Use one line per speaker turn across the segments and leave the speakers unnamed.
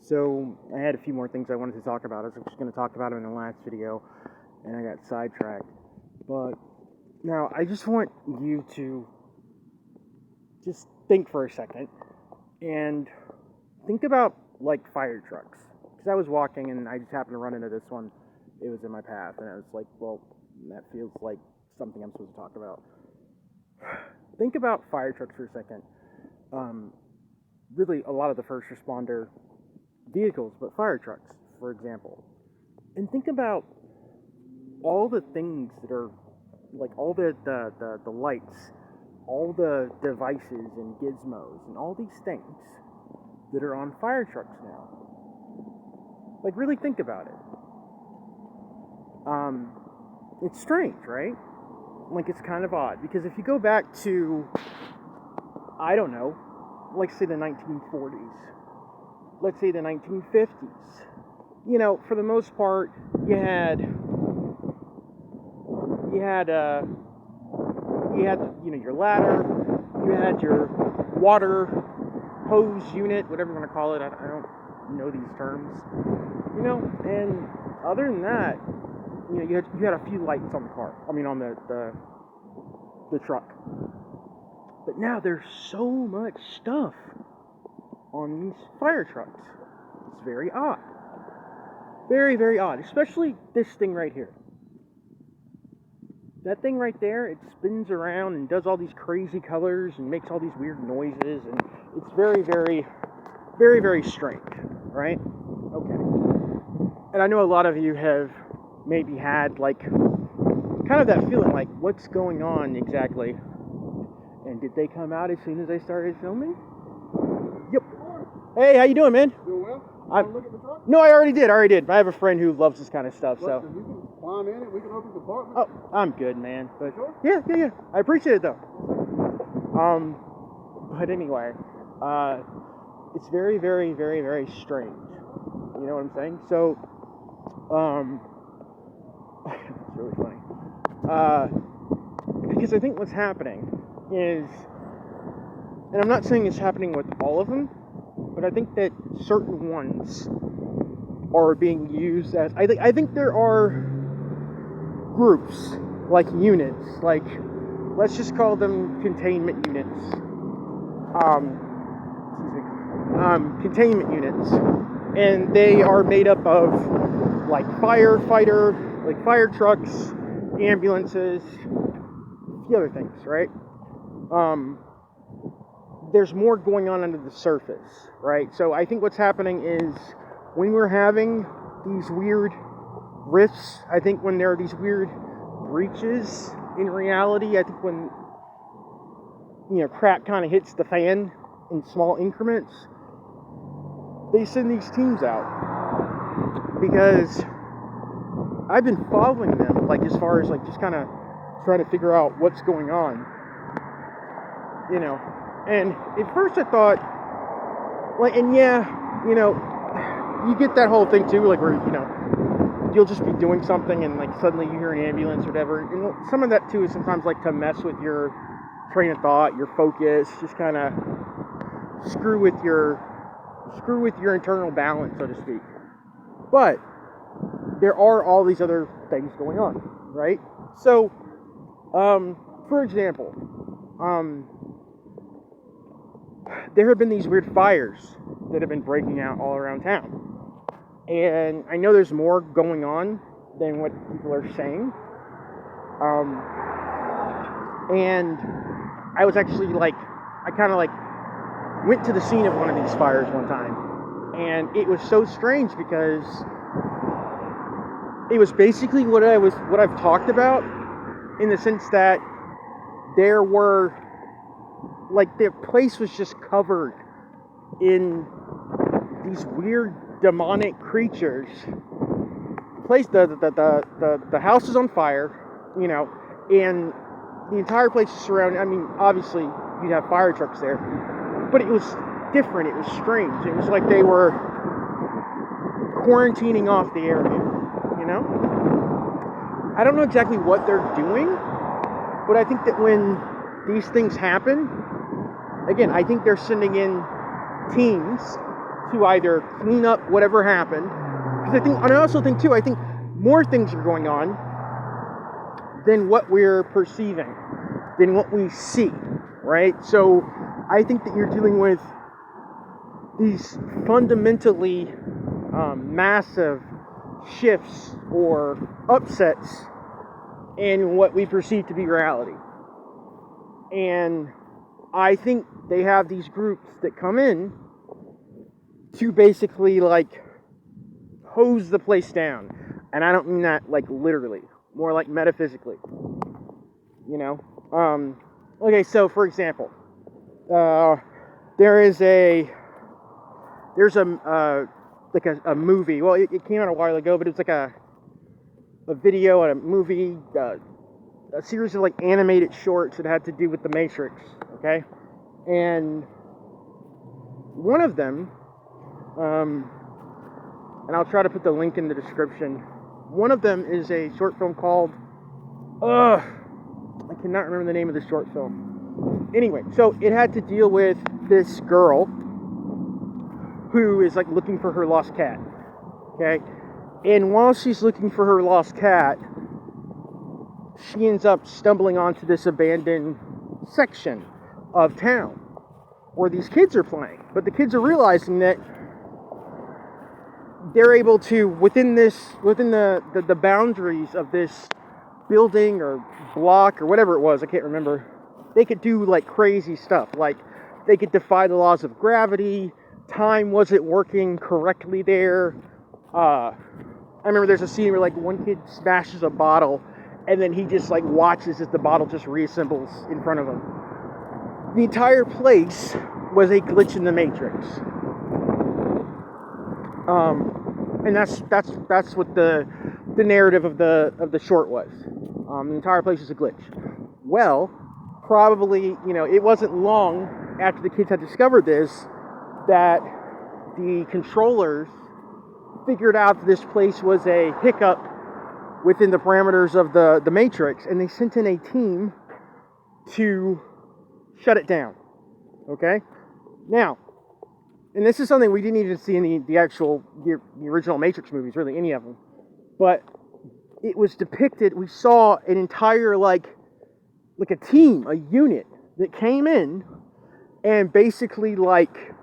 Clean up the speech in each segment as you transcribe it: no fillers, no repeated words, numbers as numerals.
So I had a few more things I wanted to talk about. I was just going to talk about them in the last video, and I got sidetracked. But now I just want you to just think for a second and think about like fire trucks. Because I was walking and I just happened to run into this one. It was in my path, and I was like, well, that feels like something I'm supposed to talk about. Think about fire trucks for a second. Really, a lot of the first responder vehicles, but fire trucks, for example. And think about all the things that are, like all the lights, all the devices and gizmos, and all these things that are on fire trucks now. Like, really think about it. It's strange, right? Like, it's kind of odd, because if you go back to, I don't know, like say the 1940s, let's say the 1950s, you know, for the most part, you had you know, your ladder, you had your water hose unit, whatever you want to call it. I don't know these terms, you know. And other than that, you know, you had a few lights on the car. I mean, on the truck. But now there's so much stuff on these fire trucks. It's very odd. Very, very odd. Especially this thing right here. That thing right there, it spins around and does all these crazy colors and makes all these weird noises, and it's very, very, very, very strange, right? Okay. And I know a lot of you have maybe had like kind of that feeling like, what's going on exactly? And did they come out as soon as I started filming? Yep. Hey, how you doing, man?
Doing well? You want to look at the truck?
No, I already did. I have a friend who loves this kind of stuff, so.
You can climb in it. We can open the compartment.
Oh, I'm good, man. But
sure?
Yeah. I appreciate it though. But anyway, it's very, very, very, very strange. You know what I'm saying? So, it's really funny. Because I think what's happening is, and I'm not saying it's happening with all of them, but I think that certain ones are being used as, I think there are groups, like units, like, let's just call them containment units. Containment units. And they are made up of, like, firefighter, like fire trucks, ambulances, a few other things, right? There's more going on under the surface, right? So I think what's happening is when we're having these weird rifts, I think when there are these weird breaches in reality, I think when, you know, crap kind of hits the fan in small increments, they send these teams out. Because I've been following them, like, as far as, like, just kind of trying to figure out what's going on, you know. And at first I thought, like, and yeah, you know, you get that whole thing too, like, where, you know, you'll just be doing something and, like, suddenly you hear an ambulance or whatever. And some of that too is sometimes, like, to mess with your train of thought, your focus, just kind of screw with your internal balance, so to speak. But there are all these other things going on, right? So, for example, there have been these weird fires that have been breaking out all around town. And I know there's more going on than what people are saying. And I was actually, like, I kind of, like, went to the scene of one of these fires one time. And it was so strange because it was basically what I've talked about, in the sense that there were, like, the place was just covered in these weird demonic creatures. The house is on fire, you know, and the entire place is surrounded. I mean, obviously you'd have fire trucks there, but it was different. It was strange. It was like they were quarantining off the area, you know. I don't know exactly what they're doing, but I think that when these things happen, again, I think they're sending in teams to either clean up whatever happened. Because I also think too, I think more things are going on than what we're perceiving, than what we see, right? So I think that you're dealing with these fundamentally massive shifts or upsets in what we perceive to be reality. And I think they have these groups that come in to basically like hose the place down. And I don't mean that like literally, more like metaphysically. You know? Okay, so for example, there's a movie. Well, it came out a while ago, but it's like a video and a movie, a series of like animated shorts that had to do with the Matrix. Okay, and one of them, and I'll try to put the link in the description. One of them is a short film called, I cannot remember the name of the short film. Anyway, so it had to deal with this girl who is like looking for her lost cat. Okay, and while she's looking for her lost cat, she ends up stumbling onto this abandoned section of town where these kids are playing. But the kids are realizing that they're able to, within the boundaries of this building or block or whatever it was, I can't remember, they could do like crazy stuff. Like they could defy the laws of gravity. Time wasn't working correctly there. I remember there's a scene where like one kid smashes a bottle and then he just like watches as the bottle just reassembles in front of him. The entire place was a glitch in the Matrix. And that's what the narrative of the short was. The entire place is a glitch. Well, probably, it wasn't long after the kids had discovered this that the controllers figured out that this place was a hiccup within the parameters of the Matrix, and they sent in a team to shut it down. Okay? Now, and this is something we didn't even see in the original Matrix movies, really, any of them. But it was depicted, we saw an entire, like a team, a unit that came in and basically, like,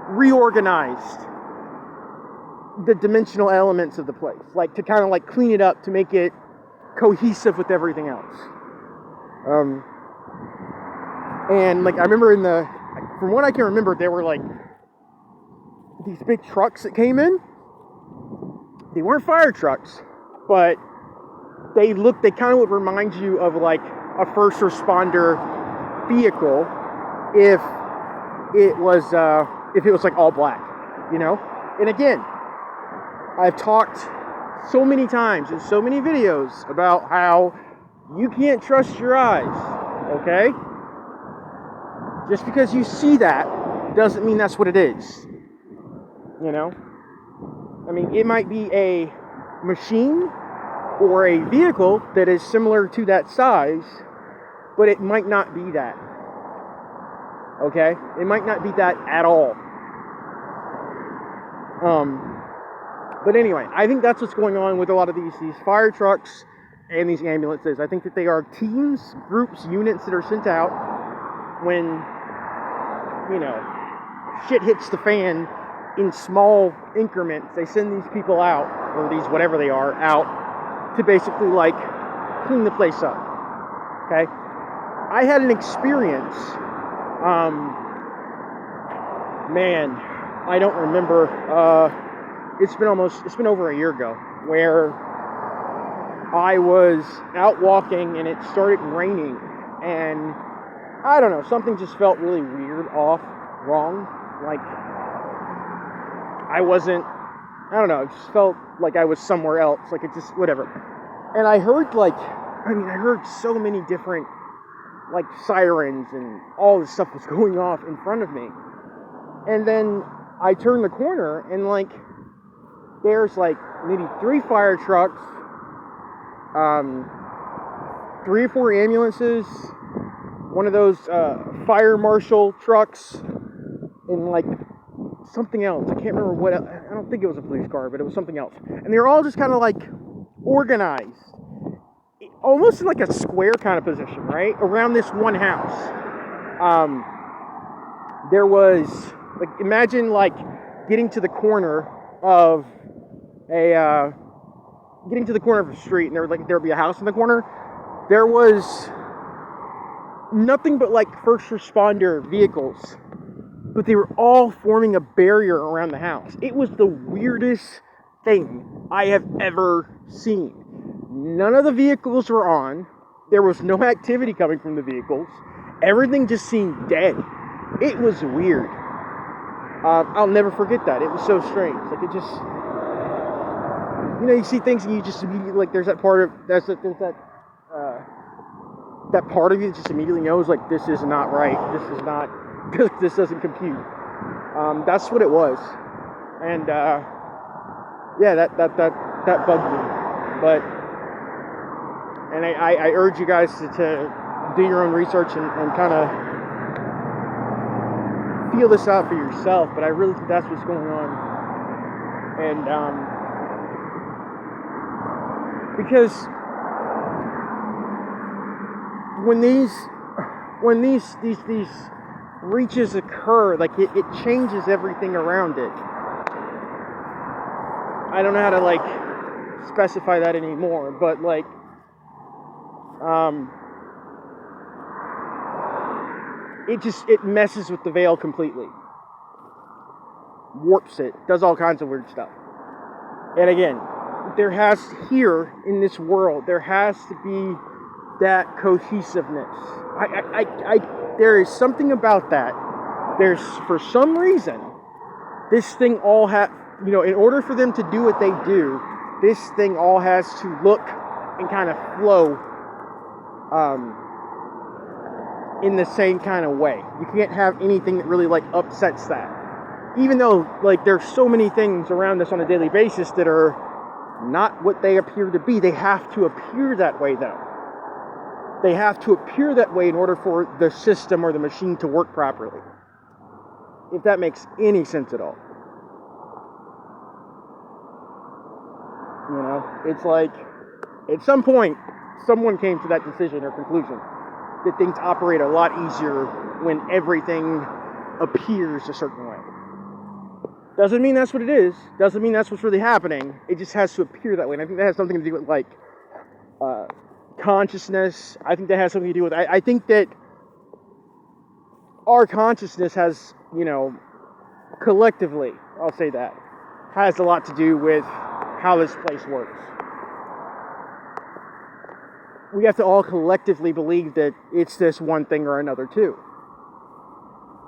reorganized the dimensional elements of the place. Like, to kind of, like, clean it up to make it cohesive with everything else. And, like, I remember from what I can remember, there were, like, these big trucks that came in. They weren't fire trucks, but they kind of would remind you of, like, a first responder vehicle if it was like all black, And again, I've talked so many times in so many videos about how you can't trust your eyes, okay? Just because you see that doesn't mean that's what it is, I mean, it might be a machine or a vehicle that is similar to that size, but it might not be that. Okay? It might not be that at all. But anyway, I think that's what's going on with a lot of these fire trucks and these ambulances. I think that they are teams, groups, units that are sent out when, shit hits the fan in small increments. They send these people out, or these whatever they are, out to basically, like, clean the place up. Okay? I had an experience, I don't remember, it's been over a year ago, where I was out walking and it started raining, and I don't know, something just felt really weird, off, wrong, like, it just felt like I was somewhere else, like it just, whatever. And I heard I heard so many different, like, sirens and all this stuff was going off in front of me. And then I turned the corner and, like, there's, like, maybe 3 fire trucks, 3 or 4 ambulances, one of those fire marshal trucks, and like something else. I can't remember what. I don't think it was a police car, but it was something else. And they were all just kind of like organized, almost in like a square kind of position, right, around this one house. There was like, imagine like getting to the corner of a street, and there would be a house in the corner. There was nothing but like first responder vehicles, but they were all forming a barrier around the house. It was the weirdest thing I have ever seen. None of the vehicles were on. There was no activity coming from the vehicles. Everything just seemed dead. It was weird. I'll never forget that. It was so strange. Like, it just, you see things and you just immediately, like, there's that part of that part of you that just immediately knows, like, this is not right. This doesn't compute. That's what it was. And yeah, that bugged me. But I urge you guys to do your own research and kind of feel this out for yourself. But I really think that's what's going on. And because when these reaches occur, like it changes everything around it. I don't know how to like specify that anymore, but like it messes with the veil completely, warps it, does all kinds of weird stuff. And again, here in this world, there has to be that cohesiveness. There is something about that. There's, for some reason, this thing all in order for them to do what they do, this thing all has to look and kind of flow in the same kind of way. You can't have anything that really like upsets that. Even though like there's so many things around us on a daily basis that are not what they appear to be. They have to appear that way though. They have to appear that way in order for the system or the machine to work properly. If that makes any sense at all. It's like, at some point, someone came to that decision or conclusion that things operate a lot easier when everything appears a certain way. Doesn't mean that's what it is. Doesn't mean that's what's really happening. It just has to appear that way. And I think that has something to do with, like, consciousness. I think that has something to do with... I think that our consciousness has, collectively, I'll say that, has a lot to do with how this place works. We have to all collectively believe that it's this one thing or another too.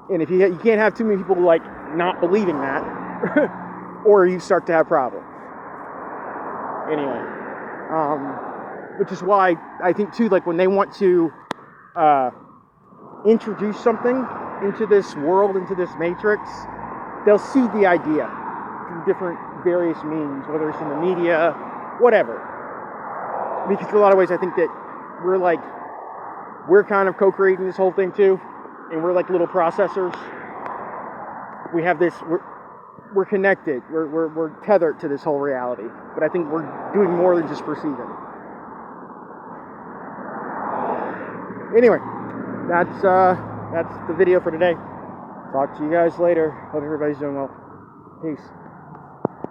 And if you can't have too many people like not believing that, or you start to have problems. Anyway, which is why I think too, like when they want to introduce something into this world, into this matrix, they'll see the idea through different various means, whether it's in the media, whatever. Because in a lot of ways, I think that we're kind of co-creating this whole thing too, and we're like little processors. We have this, we're connected, we're tethered to this whole reality, but I think we're doing more than just perceiving. Anyway, that's the video for today. Talk to you guys later. Hope everybody's doing well. Peace.